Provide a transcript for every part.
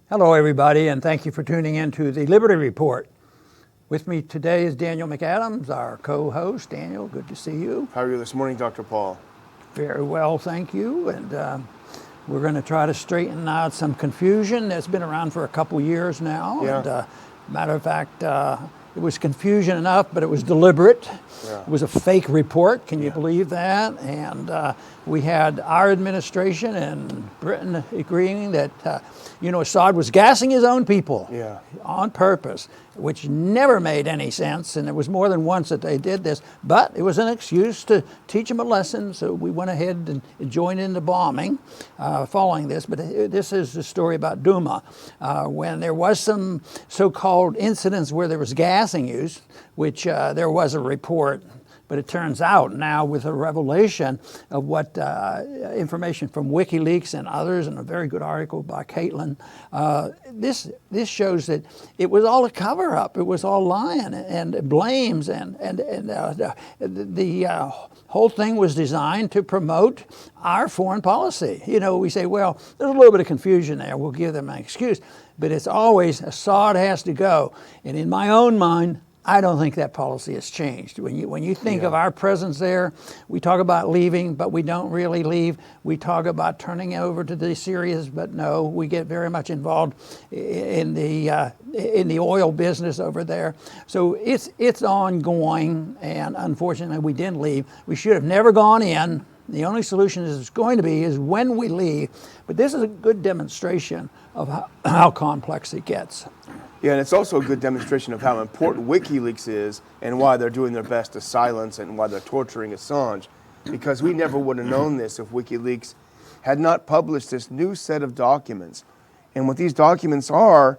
Hello, everybody, and thank you for tuning in to the Liberty Report. With me today is Daniel McAdams, our co-host. Daniel, good to see you. How are you this morning, Dr. Paul? Very well, thank you. And we're going to try to straighten out some confusion that's been around for a couple years now. Yeah. And, matter of fact, it was confusion enough, but it was deliberate. Yeah. It was a fake report. Can you believe that? And we had our administration and Britain agreeing that, Assad was gassing his own people on purpose, which never made any sense. And there was more than once that they did this, but it was an excuse to teach them a lesson. So we went ahead and joined in the bombing following this. But this is the story about Douma, when there was some so-called incidents where there was gassing used, which there was a report. But it turns out now, with a revelation of what information from Wikileaks and others, and a very good article by Caitlin, this shows that it was all a cover-up. It was all lying and blames, and the whole thing was designed to promote our foreign policy. We say, well, there's a little bit of confusion there. We'll give them an excuse. But it's always Assad has to go. And in my own mind, I don't think that policy has changed. When you think of our presence there, we talk about leaving, but we don't really leave. We talk about turning over to the Syrians, but no, we get very much involved in the oil business over there. So it's ongoing, and unfortunately, we didn't leave. We should have never gone in. The only solution is going to be is when we leave. But this is a good demonstration of how complex it gets. Yeah, and it's also a good demonstration of how important Wikileaks is and why they're doing their best to silence and why they're torturing Assange. Because we never would have known this if WikiLeaks had not published this new set of documents. And what these documents are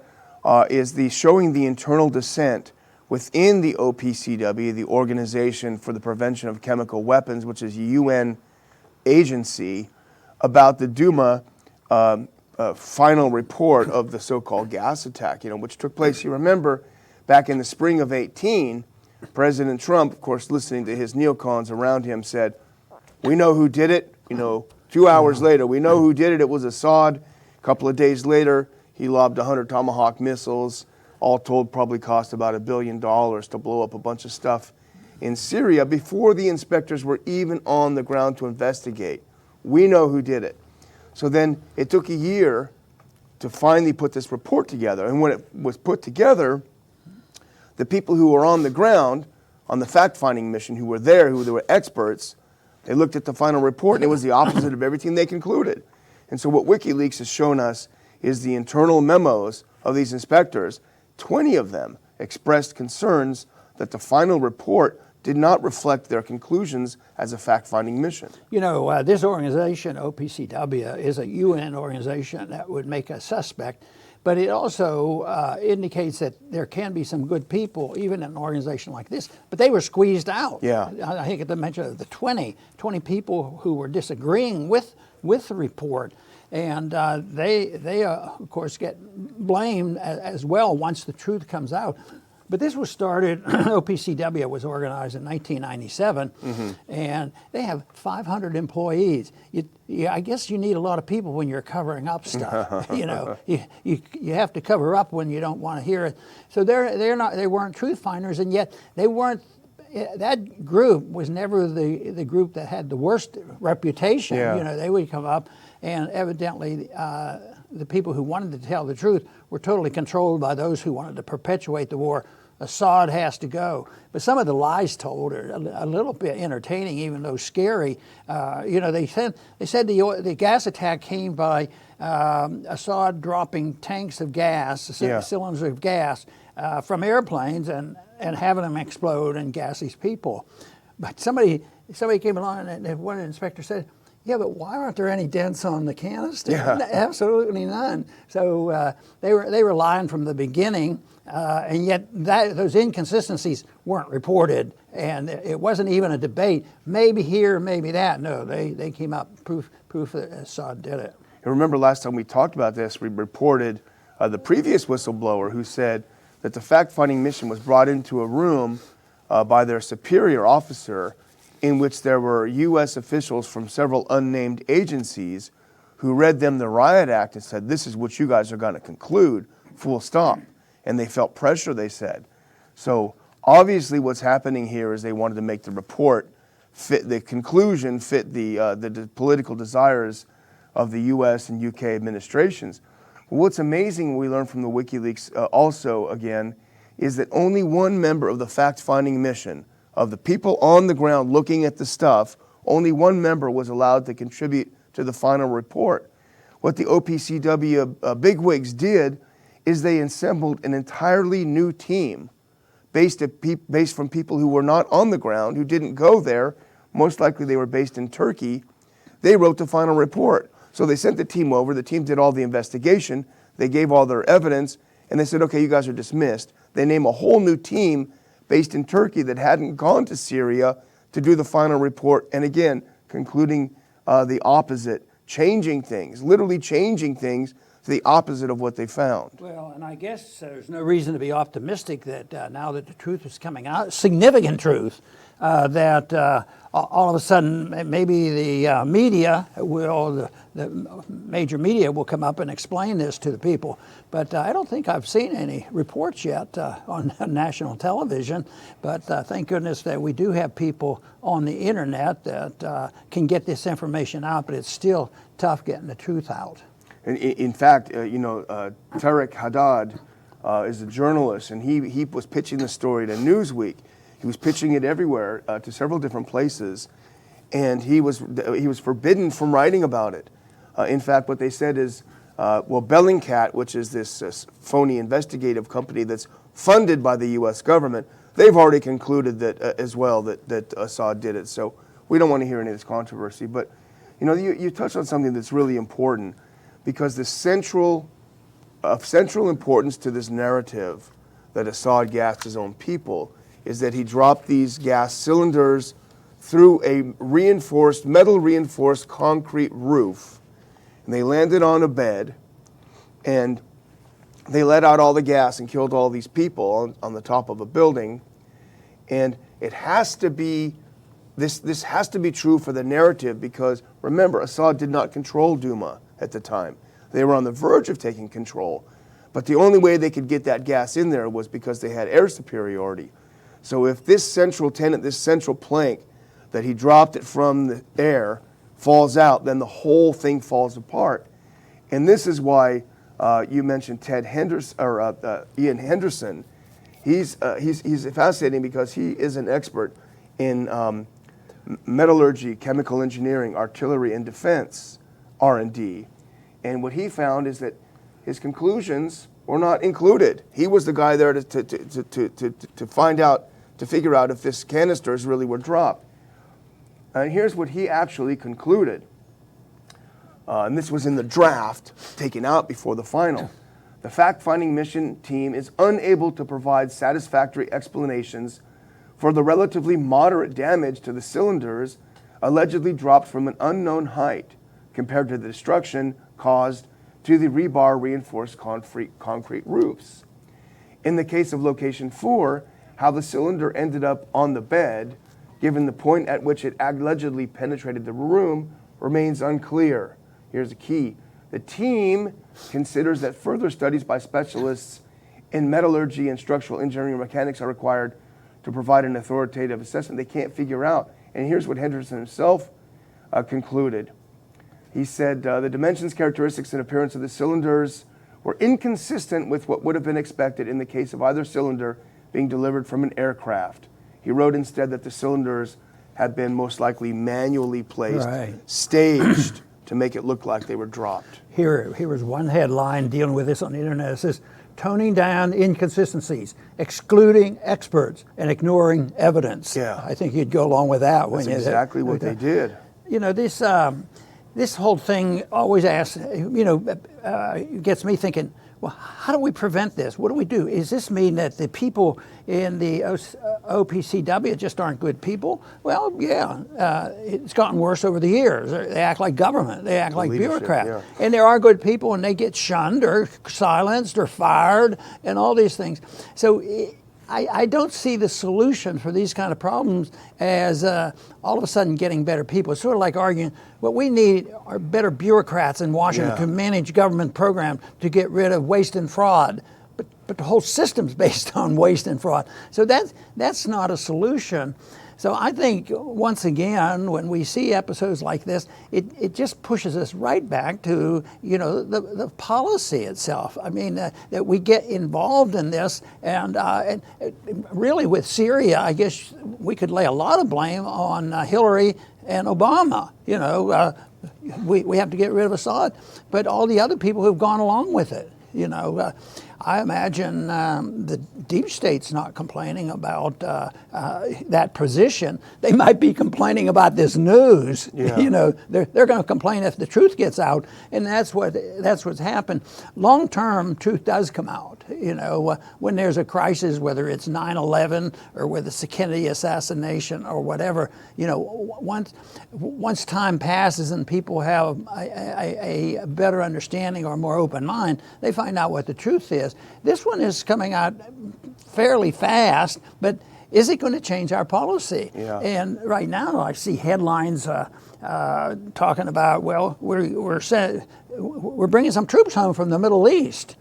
is showing the internal dissent within the OPCW, the Organization for the Prevention of Chemical Weapons, which is a UN agency, about the Douma final report of the so-called gas attack, which took place, you remember, back in the spring of 18. President Trump, of course, listening to his neocons around him, said, we know who did it. 2 hours later, we know who did it. It was Assad. A couple of days later, he lobbed 100 Tomahawk missiles. All told, probably cost about $1 billion to blow up a bunch of stuff in Syria before the inspectors were even on the ground to investigate. We know who did it. So then it took a year to finally put this report together. And when it was put together, the people who were on the ground, on the fact-finding mission, who were there, who were experts, they looked at the final report, and it was the opposite of everything they concluded. And so what WikiLeaks has shown us is the internal memos of these inspectors. 20 of them expressed concerns that the final report did not reflect their conclusions as a fact-finding mission. This organization, OPCW, is a UN organization that would make a suspect, but it also indicates that there can be some good people, even in an organization like this, but they were squeezed out. Yeah. I think at the mention of the 20 people who were disagreeing with the report, and they of course, get blamed as well once the truth comes out. But this was started, OPCW was organized in 1997, and they have 500 employees. I guess you need a lot of people when you're covering up stuff. You have to cover up when you don't want to hear it. So they weren't truth finders, and yet they weren't. That group was never the group that had the worst reputation. Yeah. They would come up, and evidently the people who wanted to tell the truth were totally controlled by those who wanted to perpetuate the war. Assad has to go. But some of the lies told are a little bit entertaining, even though scary. They said the gas attack came by Assad dropping tanks of gas, cylinders of gas, from airplanes and having them explode and gas these people. But somebody came along, and one inspector said, yeah, but why aren't there any dents on the canister? Yeah. Absolutely none. So they were lying from the beginning, and yet those inconsistencies weren't reported, and it wasn't even a debate. Maybe here, maybe that. No, they came up proof that Assad did it. And remember last time we talked about this, we reported the previous whistleblower who said that the fact-finding mission was brought into a room by their superior officer in which there were U.S. officials from several unnamed agencies who read them the Riot Act and said, this is what you guys are going to conclude, full stop. And they felt pressure, they said. So obviously what's happening here is they wanted to make the report fit, the conclusion fit the political desires of the U.S. and UK administrations. What's amazing we learned from the WikiLeaks also, again, is that only one member of the fact-finding mission, of the people on the ground looking at the stuff, only one member was allowed to contribute to the final report. What the OPCW bigwigs did is they assembled an entirely new team based from people who were not on the ground, who didn't go there. Most likely they were based in Turkey. They wrote the final report. So they sent the team over. The team did all the investigation. They gave all their evidence, and they said, okay, you guys are dismissed. They name a whole new team based in Turkey that hadn't gone to Syria to do the final report, and again, concluding the opposite, changing things, literally changing things to the opposite of what they found. Well, and I guess there's no reason to be optimistic that now that the truth is coming out, significant truth, that all of a sudden maybe the media will, the major media will come up and explain this to the people. But I don't think I've seen any reports yet on national television. But thank goodness that we do have people on the internet that can get this information out, but it's still tough getting the truth out. In fact, Tarek Haddad is a journalist, and he was pitching the story to Newsweek. He was pitching it everywhere to several different places, and he was forbidden from writing about it. In fact, what they said is, Bellingcat, which is this phony investigative company that's funded by the U.S. government, they've already concluded that as well that Assad did it. So we don't want to hear any of this controversy. But you touched on something that's really important, because the central importance to this narrative that Assad gassed his own people is that he dropped these gas cylinders through a metal reinforced concrete roof, and they landed on a bed, and they let out all the gas and killed all these people on the top of a building. And it has to be, this has to be true for the narrative, because remember, Assad did not control Douma at the time. They were on the verge of taking control, but the only way they could get that gas in there was because they had air superiority. So if this central tenet, this central plank that he dropped it from the air falls out, then the whole thing falls apart. And this is why you mentioned Ian Henderson. He's fascinating because he is an expert in metallurgy, chemical engineering, artillery, and defense R&D. And what he found is that his conclusions were not included. He was the guy there to find out, to figure out if this canisters really were dropped. And here's what he actually concluded. And this was in the draft taken out before the final. The fact-finding mission team is unable to provide satisfactory explanations for the relatively moderate damage to the cylinders allegedly dropped from an unknown height compared to the destruction caused to the rebar reinforced concrete roofs. In the case of location 4, how the cylinder ended up on the bed, given the point at which it allegedly penetrated the room, remains unclear. Here's the key. The team considers that further studies by specialists in metallurgy and structural engineering and mechanics are required to provide an authoritative assessment. They can't figure out. And here's what Henderson himself concluded. He said, the dimensions, characteristics, and appearance of the cylinders were inconsistent with what would have been expected in the case of either cylinder being delivered from an aircraft. He wrote instead that the cylinders had been most likely manually placed, staged, to make it look like they were dropped. Here was one headline dealing with this on the internet. It says, toning down inconsistencies, excluding experts, and ignoring evidence. Yeah. I think you'd go along with that. That's exactly what they did. This whole thing always gets me thinking, well, how do we prevent this? What do we do? Does this mean that the people in the OPCW just aren't good people? Well, yeah, it's gotten worse over the years. They act like government. They act like bureaucrats. Yeah. And there are good people, and they get shunned or silenced or fired and all these things. So I don't see the solution for these kind of problems as all of a sudden getting better people. It's sort of like arguing what we need are better bureaucrats in Washington to manage government programs to get rid of waste and fraud. But the whole system's based on waste and fraud. So that's not a solution. So I think, once again, when we see episodes like this, it just pushes us right back to, the policy itself. I mean, that we get involved in this, and really with Syria, I guess we could lay a lot of blame on Hillary and Obama. We have to get rid of Assad, but all the other people who've gone along with it. I imagine the deep state's not complaining about that position. They might be complaining about this news. Yeah. They're going to complain if the truth gets out, and that's what's happened. Long term, truth does come out. When there's a crisis, whether it's 9/11 or with the Kennedy assassination or whatever. Once time passes and people have a better understanding or a more open mind, they find out what the truth is. This one is coming out fairly fast, but is it going to change our policy? Yeah. And right now, I see headlines talking about, well, we're bringing some troops home from the Middle East.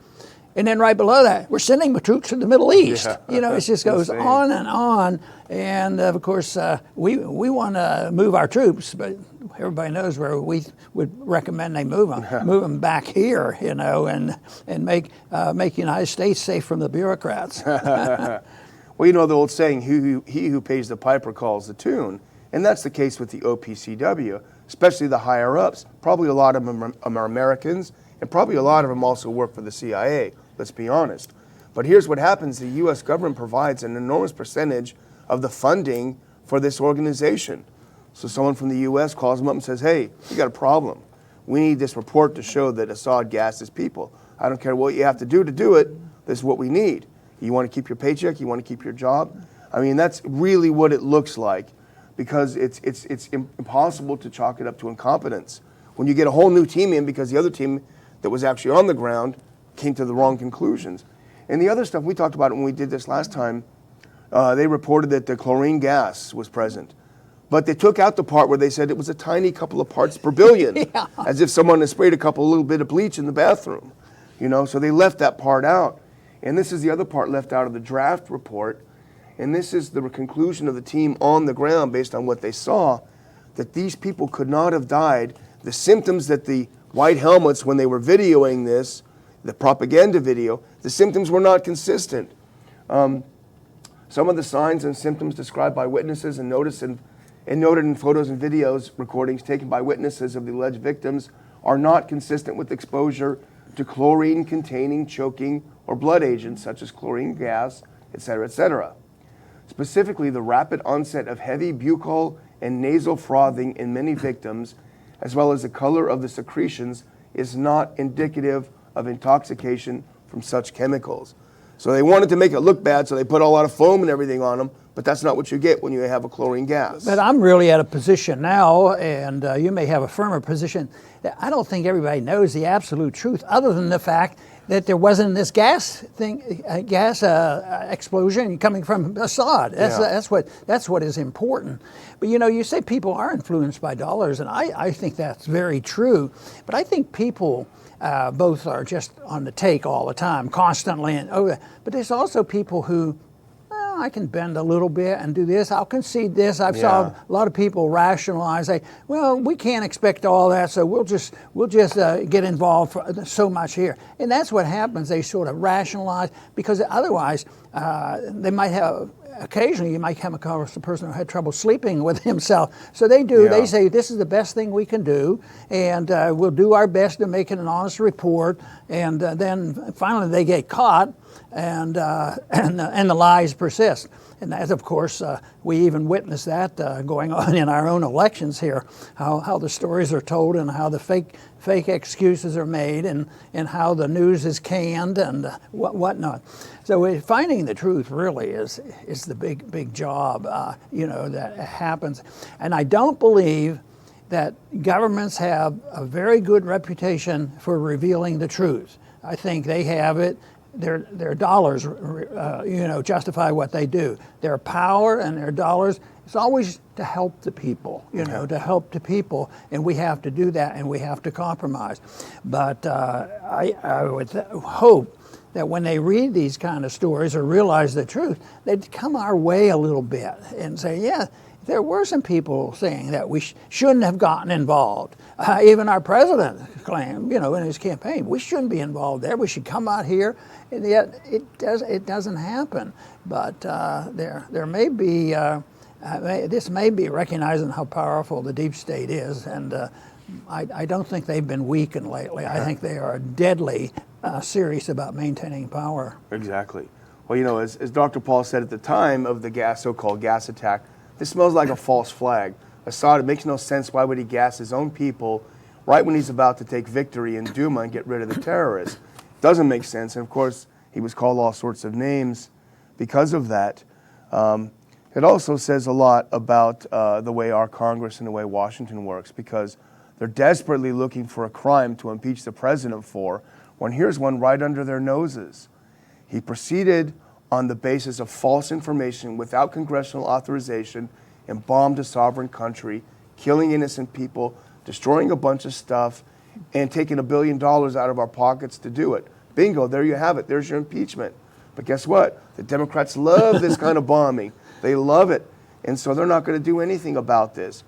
And then right below that, we're sending the troops to the Middle East. It just goes on and on. And of course, we want to move our troops, but everybody knows where we would recommend they move them back here, and make the United States safe from the bureaucrats. Well, the old saying, he who pays the piper calls the tune. And that's the case with the OPCW, especially the higher ups. Probably a lot of them are Americans, and probably a lot of them also work for the CIA, let's be honest. But here's what happens. The U.S. government provides an enormous percentage of the funding for this organization. So someone from the U.S. calls them up and says, hey, you got a problem. We need this report to show that Assad gassed his people. I don't care what you have to do it. This is what we need. You want to keep your paycheck? You want to keep your job? I mean, that's really what it looks like, because it's impossible to chalk it up to incompetence. When you get a whole new team in because the other team that was actually on the ground came to the wrong conclusions. And the other stuff, we talked about it when we did this last time, they reported that the chlorine gas was present. But they took out the part where they said it was a tiny couple of parts per billion, as if someone had sprayed a little bit of bleach in the bathroom. So they left that part out. And this is the other part left out of the draft report. And this is the conclusion of the team on the ground based on what they saw, that these people could not have died. The symptoms that the white helmets, when they were videoing this, the propaganda video, the symptoms were not consistent. Some of the signs and symptoms described by witnesses and noted in photos and videos recordings taken by witnesses of the alleged victims are not consistent with exposure to chlorine-containing choking or blood agents such as chlorine gas, etc., etc. Specifically, the rapid onset of heavy buccal and nasal frothing in many victims, as well as the color of the secretions, is not indicative of intoxication from such chemicals. So they wanted to make it look bad, so they put a lot of foam and everything on them, but that's not what you get when you have a chlorine gas. But I'm really at a position now, and you may have a firmer position, that I don't think everybody knows the absolute truth, other than the fact that there wasn't this gas explosion coming from Assad. That's what is important. But you say people are influenced by dollars, and I think that's very true. But I think people both are just on the take all the time, constantly. But there's also people who, I can bend a little bit and do this. I'll concede this. I've saw a lot of people rationalize, say, well, we can't expect all that, so we'll just get involved for so much here. And that's what happens. They sort of rationalize, because otherwise they might have, occasionally you might come across a person who had trouble sleeping with himself. So they do. They say, this is the best thing we can do, and we'll do our best to make it an honest report. And then finally they get caught, and the lies persist. And that, of course, we even witness that going on in our own elections here, how the stories are told and how the fake excuses are made, and how the news is canned and whatnot. So finding the truth really is the big job, that happens. And I don't believe that governments have a very good reputation for revealing the truth. I think they have it their dollars, justify what they do. Their power and their dollars, it's always to help the people, to help the people, and we have to do that, and we have to compromise. But I would hope that when they read these kind of stories or realize the truth, they'd come our way a little bit and say, yeah, there were some people saying that we shouldn't have gotten involved. Even our president claimed, in his campaign, we shouldn't be involved there. We should come out here, and yet it doesn't happen. But there may be this may be recognizing how powerful the deep state is, and I don't think they've been weakened lately. I think they are deadly serious about maintaining power. Exactly. Well, as Dr. Paul said at the time of the so-called gas attack, this smells like a false flag. Assad, it makes no sense. Why would he gas his own people right when he's about to take victory in Douma and get rid of the terrorists? Doesn't make sense. And of course, he was called all sorts of names because of that. It also says a lot about the way our Congress and the way Washington works, because they're desperately looking for a crime to impeach the president for, when here's one right under their noses. He proceeded on the basis of false information without congressional authorization and bombed a sovereign country, killing innocent people, destroying a bunch of stuff, and taking $1 billion out of our pockets to do it. Bingo, there you have it. There's your impeachment. But guess what? The Democrats love this kind of bombing. They love it. And so they're not going to do anything about this.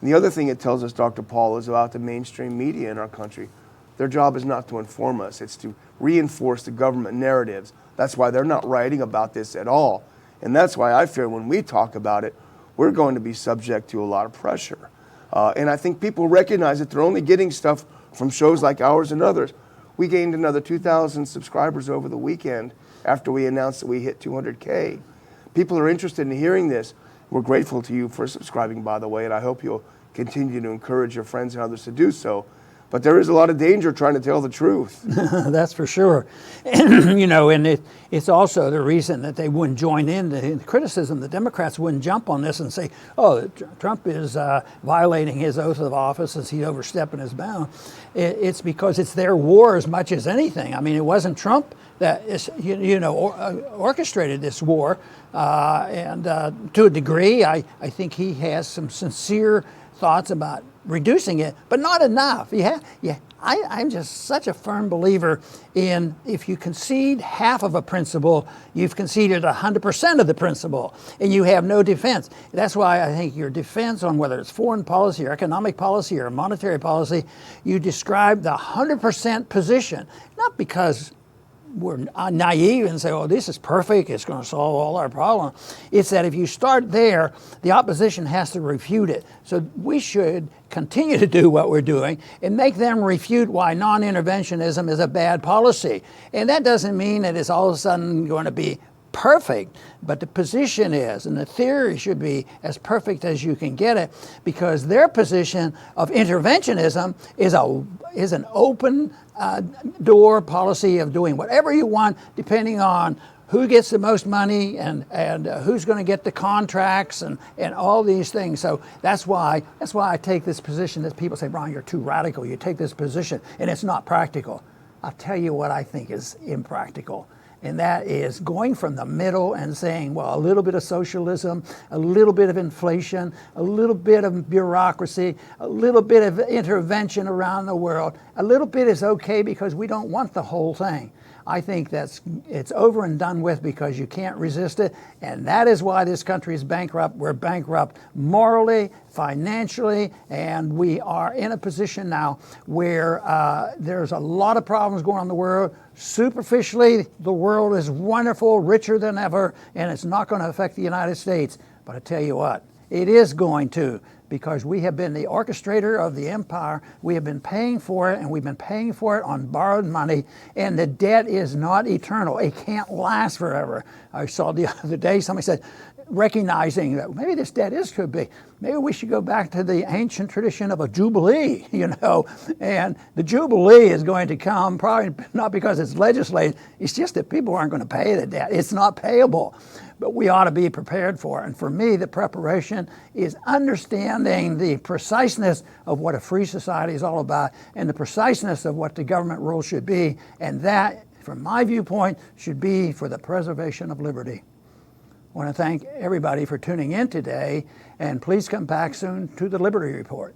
And the other thing it tells us, Dr. Paul, is about the mainstream media in our country. Their job is not to inform us. It's to reinforce the government narratives. That's why they're not writing about this at all. And that's why I fear when we talk about it, we're going to be subject to a lot of pressure. And I think people recognize that they're only getting stuff from shows like ours and others. We gained another 2,000 subscribers over the weekend after we announced that we hit 200K. People are interested in hearing this. We're grateful to you for subscribing, by the way, and I hope you'll continue to encourage your friends and others to do so. But there is a lot of danger trying to tell the truth. That's for sure. And it's also the reason that they wouldn't join in the criticism. The Democrats wouldn't jump on this and say, oh, Trump is violating his oath of office as he's overstepping his bound. It's because it's their war as much as anything. I mean, it wasn't Trump that is, orchestrated this war. And to a degree, I think he has some sincere thoughts about reducing it, but not enough. I'm just such a firm believer in, if you concede half of a principle, you've conceded 100% of the principle, and you have no defense. That's why I think your defense on whether it's foreign policy or economic policy or monetary policy, you describe the 100% position, not because we're naive and say, oh, this is perfect, it's going to solve all our problems. It's that if you start there, the opposition has to refute it. So we should continue to do what we're doing and make them refute why non-interventionism is a bad policy. And that doesn't mean that it's all of a sudden going to be perfect, but the position is, and the theory should be as perfect as you can get it, because their position of interventionism is an open door policy of doing whatever you want, depending on who gets the most money and who's going to get the contracts and all these things. So that's why I take this position that people say, Brian, you're too radical. You take this position and it's not practical. I'll tell you what I think is impractical. And that is going from the middle and saying, well, a little bit of socialism, a little bit of inflation, a little bit of bureaucracy, a little bit of intervention around the world. A little bit is okay because we don't want the whole thing. I think it's over and done with because you can't resist it. And that is why this country is bankrupt. We're bankrupt morally, financially, and we are in a position now where there's a lot of problems going on in the world. Superficially, the world is wonderful, richer than ever, and it's not going to affect the United States. But I tell you what, it is going to, because we have been the orchestrator of the empire. We have been paying for it, and we've been paying for it on borrowed money, and the debt is not eternal. It can't last forever. I saw the other day, somebody said, recognizing that maybe this debt could be, maybe we should go back to the ancient tradition of a jubilee, and the jubilee is going to come probably not because it's legislated, it's just that people aren't going to pay the debt. It's not payable, but we ought to be prepared for it. And for me, the preparation is understanding the preciseness of what a free society is all about and the preciseness of what the government role should be, and that from my viewpoint, should be for the preservation of liberty. I want to thank everybody for tuning in today, and please come back soon to the Liberty Report.